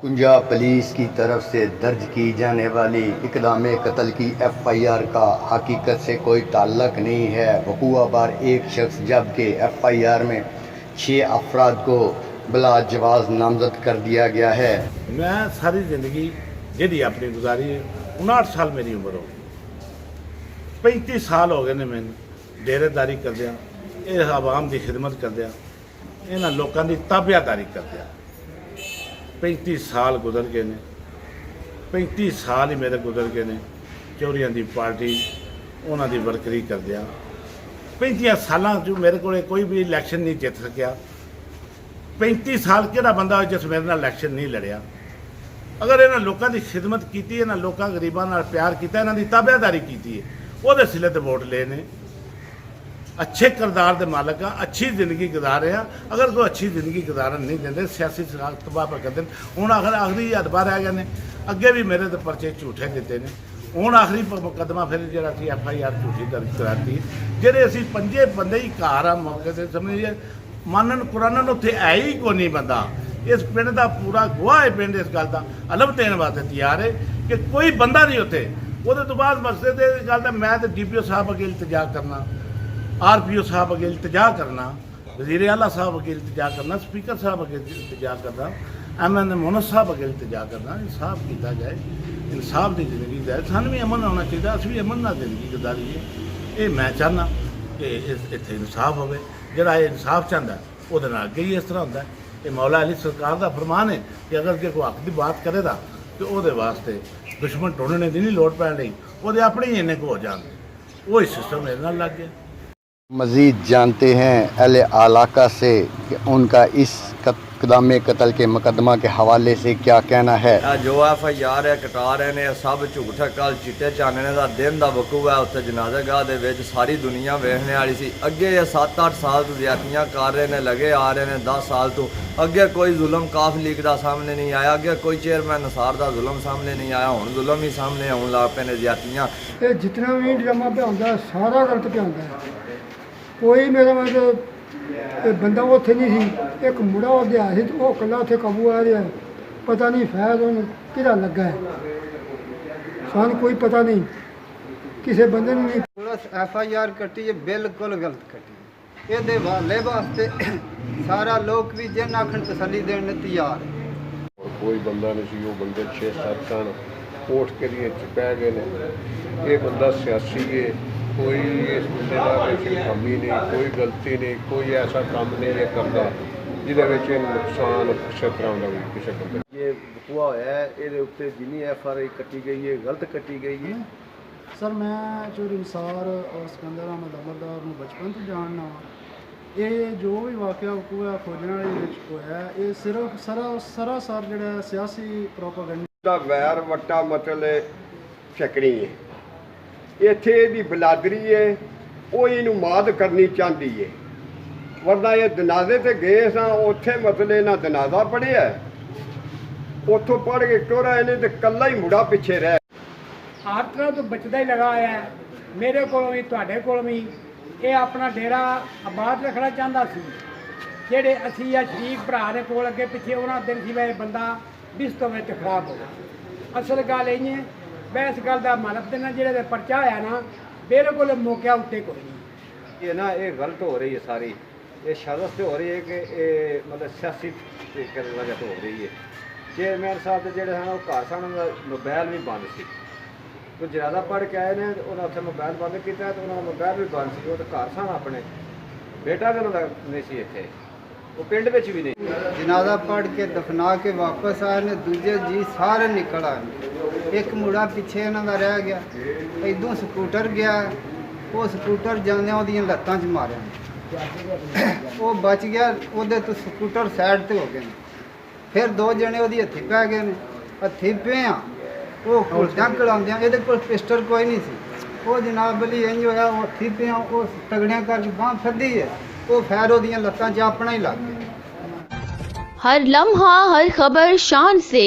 Punjab police की तरफ से दर्ज की जाने वाली इक़दाम कत्ल की FIR का हकीकत से कोई ताल्लुक़ नहीं है। वक़ूआ बार एक शख्स जबकि FIR में 6 अफराद को बिला जवाज़ नामज़द कर दिया गया है। मैं सारी ज़िंदगी जी अपनी गुजारी 59 साल मेरी उम्र हो गई, 35 साल हो गए ने मैंने डेरेदारी कर दिया, ये आवाम की खिदमत कर दिया, इन्होंने लोगों की ताबियादारी कर दिया। 35 साल गुजर गए ने, 35 साल ही मेरे गुजर गए ने चोरियां की पार्टी उन्होंने वर्करी कर दिया। 35 सालों जो मेरे को कोई भी इलैक्शन नहीं जित सकिया। 35 साल कि बंदा जिस मेरे नाल इलैक्शन नहीं लड़िया। अगर इन्होंने लोगों की खिदमत की, इन्होंने लोगों गरीबों नाल प्यार किया, इन्हों की ताबियादारी की है, वो सिले तो वोट ले ने। अच्छे किरदार के मालक हाँ, अच्छी जिंदगी गुजार रहे हैं। अगर कोई अच्छी जिंदगी गुजारन नहीं देंगे, सियासी तबाह पर करते हूँ। आखिरी हदबा रह गए हैं, अगे भी मेरे तो परचे झूठे दिते ने। हूँ आखिरी मुकदमा फिर जो FIR झूठी दर्ज कराती, जेडे असी 5 बंदे ही घर आ मौके से समझिए मानन कुरानन उत्थे है ही कोई नहीं बंदा। इस पिंड का पूरा गवाह है, पिंड इस गल का अलम देने वास्ते तैयार है कि कोई बंदा नहीं उत्थे। वो तो बाद मसले से गल का मैं तो DPO साहब अगे इल्तजा करना, RPO साहब अगे इल्तजा करना, वज़ीर आला साहब अगे इल्तजा करना, स्पीकर साहब अगे इल्तजा करना, MN मोहम्मद साहब अगे इल्तजा करना। इंसाफ किया जाए, इंसाफ की जिंदगी जाए, सानू भी अमन होना चाहिए, अस भी अमन नाल जिंदगी गुजारीए। ये मैं चाहना कि इत्थे इंसाफ होवे। जिहड़ा इंसाफ चाहता वो अगे ही इस तरह होंदा है। ये मौला अली सरकार का फरमान है कि अगर जे कोई हक की बात करेगा तो वो वास्ते दुश्मन ढूंढने की नहीं लोड़ पैन रही, वो अपने ही इन्ने को हो जाते। वही सिस्टम मेरे नाल लग गया। मज़ीद जानते हैं अहले इलाका से कि उनका इस इक़दाम कत्ल के मुकदमा के हवाले से क्या कहना है। जो FIR है कटा रहे हैं सब झूठा। कल चिट्टे चानने का दिन का वकूआ है, उत्थे जनाज़ेगाह दे विच सारी दुनिया वेखने वाली सी। अगे ये 7-8 साल तो ज्यादतियाँ कर रहे हैं, लगे आ रहे हैं 10 साल तो। अगे कोई जुल्म काफ लीग का सामने नहीं आया, अगे कोई चेयरमैन नसार का जुल्म सामने नहीं आया, हुण जुल्म ही सामने आउण लग पे ने ज्यादतियाँ। ये जितना भी ड्रामा पे आंदा है सारा गलत पे आंदा है। कोई मेरा मतलब बंदा उत्थे नहीं सी, एक मुड़ा वो आया तो वह कला उत्थे काबू आ रहा है। पता नहीं फैज उन्हें किदा लगा है, सान कोई पता नहीं, किसी बंदे ने नहीं। पुलिस FIR कटी है, बिल्कुल गलत कटी। ये वाले वास्ते सारा लोग भी जिन आखन तसली देने तैयार है। और कोई बंदा नहीं सी, वो बंदे 6-7 सन उठ के लिए पै गए ने। ये बंदा सियासी है, कोई इस बंदे का कमी नहीं, कोई गलती नहीं, कोई ऐसा काम नहीं है करता जिसे नुकसान किसी तरह का भी किसी बंदे। ये वकूआ होया है, ये उत्ते जिन्नी FIR कटी गई है गलत कटी गई है। सर मैं चोरी निसार और सिकंदर अहमद अमरदार को बचपन तो जानना। ये जो भी वाकया वकूआ खोजने वाले होया, ये सिर्फ सरासर जो सियासी प्रोपेगेंडा वैर वट्टा मतलब छकनी है। इत्थे दी बिलादरी है, वो इनू माद करनी चाहती है। वरना ये दनाजे ते गए सा, उत्थे मतलब इन्हें दनाजा पढ़िया, उतों पढ़ के टुर आए ने, कला ही मुड़ा पिछे रह। हर तरह तो बचता ही लगा है। मेरे को भी तुहाडे कोल भी ये अपना डेरा आबाद रखना चाहता सी। जेडे असी या शरीफ भरा ने कोल अगे पिछे उन्होंने दिन सी वह बंदा बिस्तों में खराब हो गया। असल गल यही है, मैं इस गल का मानक देना जो परचा होया ना बिल्कुल मौके उत्ते कोई नहीं। ये ना ये गलत हो रही है सारी, ये शरत से हो रही है कि ये मतलब सियासी तरीके की वजह तो हो रही है। चेयरमैन साहब जो हैं घर सन, मोबाइल भी बंद सी। तो जनाजा पढ़ के आए ने, उन्हें उत्थे मोबाइल बंद किया तो उन्होंने मोबाइल भी बंद सी। वो तो घर सन अपने, बेटा भी उन्होंने नहीं सी इत्थे, वो पिंड में भी नहीं। जनाजा पढ़ के दफना के वापस आए ने, दूजे जी सारे निकल आए। एक मुड़ा पिछे इन्हों का रह गया, इदों स्कूटर गया, वो स्कूटर जाने वो लत्तां च मारिया, वो बच गया। वो तो स्कूटर साइड ते हो गए। फिर 2 जने वो हथी पै गए, हथी पे आ वो घुलद्या घलाद्या, ये पिस्टल कोई नहीं सी। वो जनाब बली इंज होया, वो हथी पे आ, वो तगड़ियां करके बांह फदी है, वो खैर वो लत्तां च अपना ही लग गया। हर लम्हा हर खबर शान से